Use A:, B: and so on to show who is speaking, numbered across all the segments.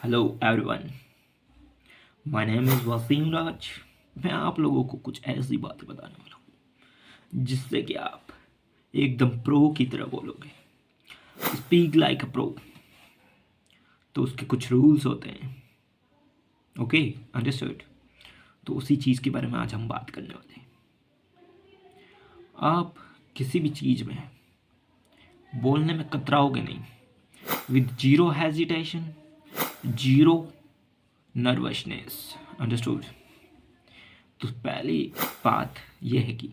A: Hello everyone, my name is Waseem Raj. मैं आप लोगों को कुछ ऐसी बातें बताने वाला हूँ जिससे कि आप एकदम प्रो की तरह बोलोगे। Speak like a pro. तो उसके कुछ रूल्स होते हैं। Okay, understood. तो उसी चीज़ के बारे में आज हम बात करने वाले हैं। आप किसी भी चीज़ में बोलने में कतराओगे नहीं, with zero hesitation, zero nervousness. Understood. तो पहली बात यह है कि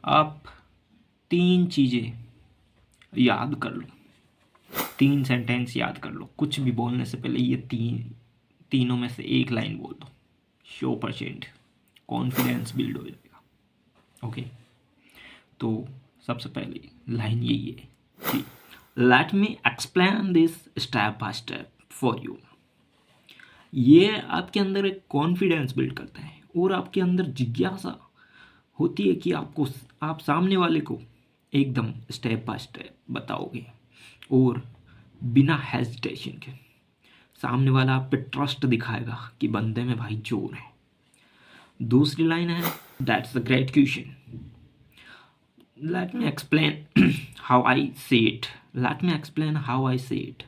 A: आप 3 चीज़ें याद कर लो, 3 सेंटेंस याद कर लो। कुछ भी बोलने से पहले ये तीनों में से एक लाइन बोल दो। 100% कॉन्फिडेंस बिल्ड हो जाएगा। ओके, तो सबसे पहली लाइन यही है कि late me explain this step by step for you. ये आपके अंदर एक कॉन्फिडेंस बिल्ड करता है और आपके अंदर जिज्ञासा होती है कि आप सामने वाले को एकदम स्टेप बाय स्टेप बताओगे और बिना हेजिटेशन के। सामने वाला आप पे ट्रस्ट दिखाएगा कि बंदे में भाई जोर है। दूसरी लाइन है that's a great question, let me explain how I say it. Let me explain how I say it.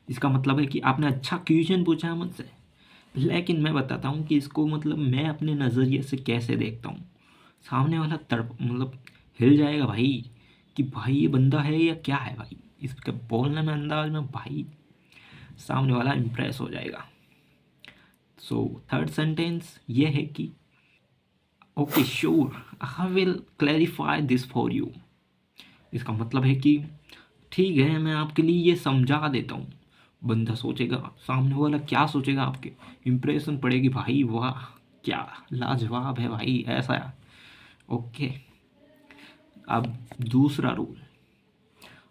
A: इसका मतलब है कि आपने अच्छा क्वेश्चन पूछा है मुझसे, लेकिन मैं बताता हूँ कि इसको मतलब मैं अपने नज़रिए से कैसे देखता हूँ। सामने वाला तड़प मतलब हिल जाएगा भाई कि भाई ये बंदा है या क्या है भाई। इसके बोलने में अंदाज में भाई सामने वाला इम्प्रेस हो जाएगा। सो थर्ड सेंटेंस ये है कि okay sure I will clarify this for you. इसका मतलब है कि ठीक है, मैं आपके लिए ये समझा देता हूँ। बंदा सोचेगा, सामने वाला क्या सोचेगा, आपके इम्प्रेशन पड़ेगी भाई वाह क्या लाजवाब है भाई, ऐसा है। ओके, अब दूसरा रूल,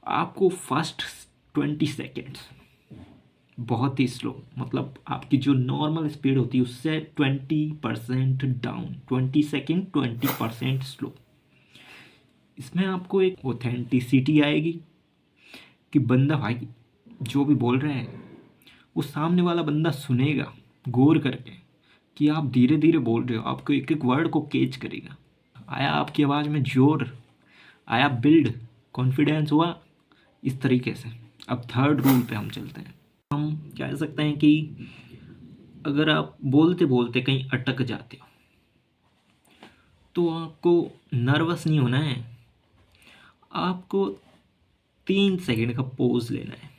A: आपको फर्स्ट 20 सेकेंड्स बहुत ही स्लो, मतलब आपकी जो नॉर्मल स्पीड होती है उससे 20% डाउन। 20 second 20% slow. इसमें आपको एक ऑथेंटिसिटी आएगी कि बंदा भाई जो भी बोल रहे हैं वो सामने वाला बंदा सुनेगा गौर करके कि आप धीरे धीरे बोल रहे हो। आपको एक एक वर्ड को कैच करेगा। आया आपकी आवाज़ में जोर, आया बिल्ड, कॉन्फिडेंस हुआ। इस तरीके से अब थर्ड रूल पे हम चलते हैं। हम कह सकते हैं कि अगर आप बोलते बोलते कहीं अटक जाते हो तो आपको नर्वस नहीं होना है। आपको 3 सेकंड का पॉज लेना है।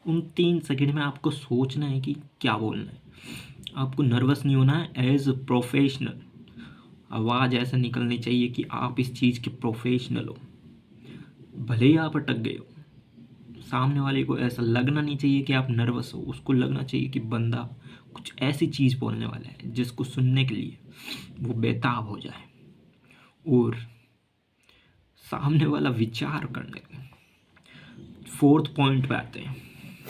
A: उन 3 सेकंड में आपको सोचना है कि क्या बोलना है। आपको नर्वस नहीं होना है। एज अ प्रोफेशनल आवाज़ ऐसे निकलनी चाहिए कि आप इस चीज़ के प्रोफेशनल हो। भले ही आप अटक गए हो, सामने वाले को ऐसा लगना नहीं चाहिए कि आप नर्वस हो। उसको लगना चाहिए कि बंदा कुछ ऐसी चीज़ बोलने वाला है जिसको सुनने के लिए वो बेताब हो जाए। और सामने वाला विचार करने के फोर्थ पॉइंट पे आते हैं।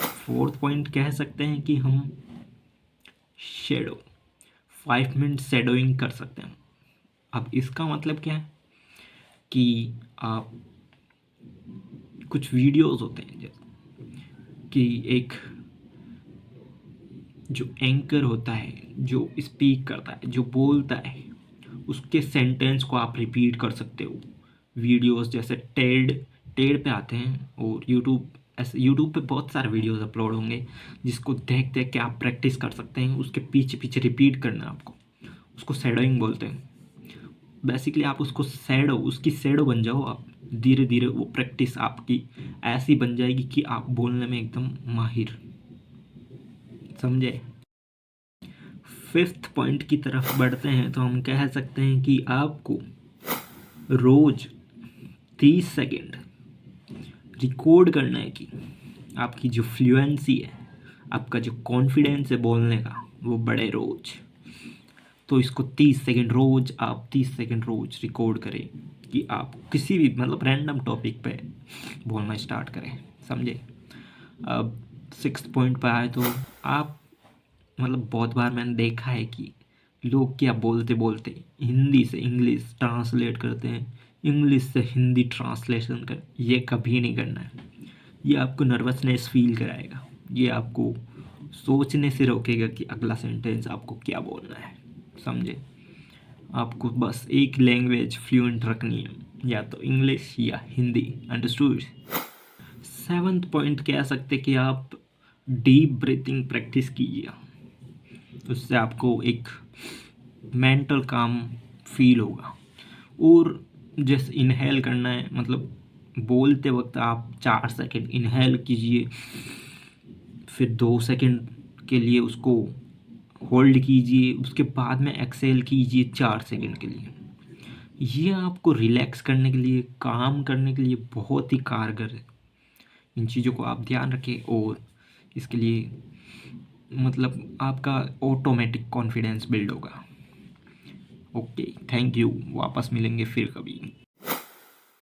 A: फोर्थ पॉइंट कह सकते हैं कि हम शेडो 5 मिनट शेडोइंग कर सकते हैं। अब इसका मतलब क्या है कि आप कुछ वीडियोस होते हैं जैसे कि एक जो एंकर होता है, जो स्पीक करता है, जो बोलता है, उसके सेंटेंस को आप रिपीट कर सकते हो। वीडियोस जैसे टेड टेड पे आते हैं और यूट्यूब पे बहुत सारे वीडियोस अपलोड होंगे जिसको देख देख के आप प्रैक्टिस कर सकते हैं। उसके पीछे पीछे रिपीट करना है आपको। उसको शैडोइंग बोलते हैं। बेसिकली आप उसकी शैडो बन जाओ। आप धीरे धीरे वो प्रैक्टिस आपकी ऐसी बन जाएगी कि आप बोलने में एकदम माहिर। समझे। फिफ्थ पॉइंट की तरफ बढ़ते हैं तो हम कह सकते हैं कि आपको रोज 30 सेकेंड रिकॉर्ड करना है कि आपकी जो फ्लुएंसी है, आपका जो कॉन्फिडेंस है बोलने का, वो बढ़े रोज। तो इसको 30 सेकेंड रोज, आप 30 सेकेंड रोज रिकॉर्ड करें कि आप किसी भी मतलब रैंडम टॉपिक पे बोलना स्टार्ट करें। समझे। अब 6th पॉइंट पे आए तो आप मतलब बहुत बार मैंने देखा है कि लोग क्या बोलते बोलते हिंदी से इंग्लिश ट्रांसलेट करते हैं, इंग्लिश से हिंदी ट्रांसलेशन कर। ये कभी नहीं करना है। ये आपको नर्वसनेस फील कराएगा। ये आपको सोचने से रोकेगा कि अगला सेंटेंस आपको क्या बोलना है, समझे। आपको बस एक लैंग्वेज फ्लुएंट रखनी है, या तो इंग्लिश या हिंदी, अंडरस्टूड। 7th पॉइंट कह सकते कि आप डीप ब्रीथिंग प्रैक्टिस कीजिए, उससे आपको एक मेंटल काम फील होगा। और जैसे इनहेल करना है, मतलब बोलते वक्त आप 4 सेकंड इनहेल कीजिए, फिर 2 सेकंड के लिए उसको होल्ड कीजिए, उसके बाद में एक्सेल कीजिए 4 सेकंड के लिए। ये आपको रिलैक्स करने के लिए, काम करने के लिए बहुत ही कारगर है। इन चीज़ों को आप ध्यान रखें, और इसके लिए मतलब आपका ऑटोमेटिक कॉन्फिडेंस बिल्ड होगा। ओके, थैंक यू, वापस मिलेंगे फिर कभी।